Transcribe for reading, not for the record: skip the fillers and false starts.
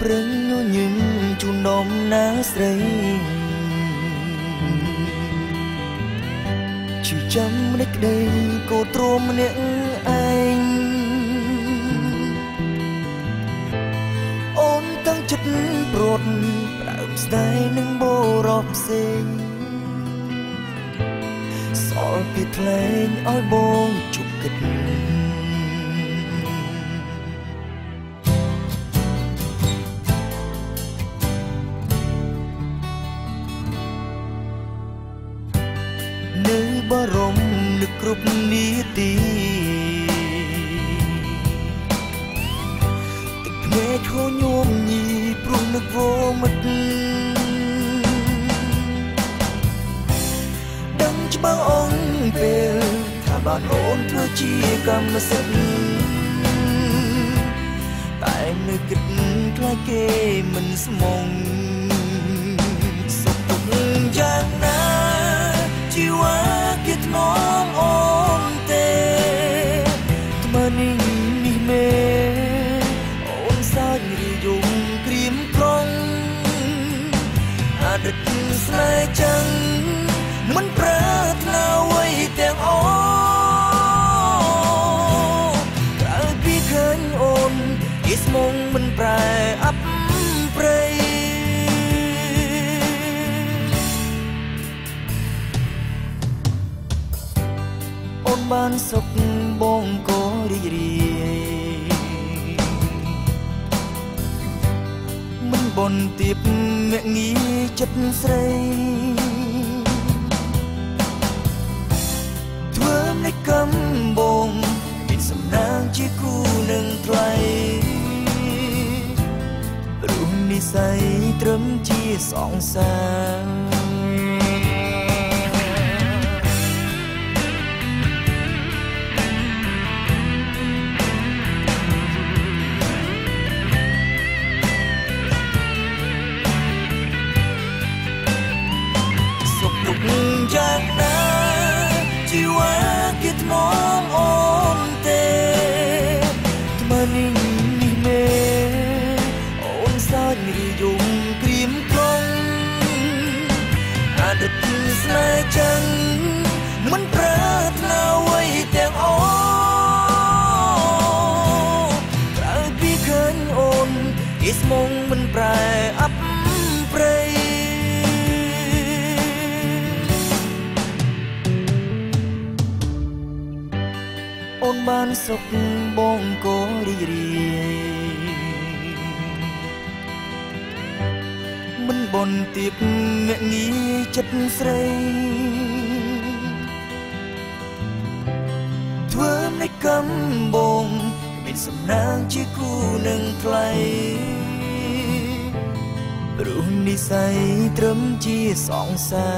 ព្រឹងញញជូននំណាស្រីជឿចាំនៃក្តីកូនទ្រាំម្នាក់ឯងអូនតាំងចិត្តព្រាត់ប្រើមស្ដាយនឹងបរោះផ្សេងសល់ពីថ្លែងឲ្យបងជប់គិតនៅបារម្ភនឹកគ្រប់នាទីទឹកភ្នែកហូរញោមញីព្រោះនឹកវមិតដឹងច្បាស់អូនពេលថាបានអូនធ្វើជាកម្មសិទ្ធិតែនៅគិតខ្លាចគេមិនស្មងសុខទុក្ខយ៉ាងណាជីវ៉ាគេធ្នមអូនទេថ្មនេះមេអូនសាច់រីយំក្រៀមក្រងអតីតស្នេហ៍ចឹងមិនប្រាថ្នាអ្វីទាំងអូនក្រៅពីឃើញអូនគេស្មងមិនប្រែអប់ព្រៃអូនបានសុខបងក៏រីករាយមិនបនទៀបមាក់ងាយចិត្តស្រីធ្វើនៃកំបងមានសំណាងជាគូនឹងថ្លៃរូបនិស្ស័យត្រឹមជាសងសាយ៉ាងណាជីវ៉ាគេធ្នមអូនទេថ្មនេះមេអូនសាច់រីយំក្រៀមក្រងអតីតស្នេហ៍ចឹងមិនប្រាថ្នាអ្វីទាំងអូនក្រៅពីឃើញអូនគេស្មងមិនប្រែអប់ព្រៃអូនបានសុខបងក៏រីករាយមិនបនទៀបមាក់ងាយចិត្តស្រីធ្វើនៃកំបងមានសំណាងជាគូនឹងថ្លៃរូបនិស្ស័យត្រឹមជាសងសា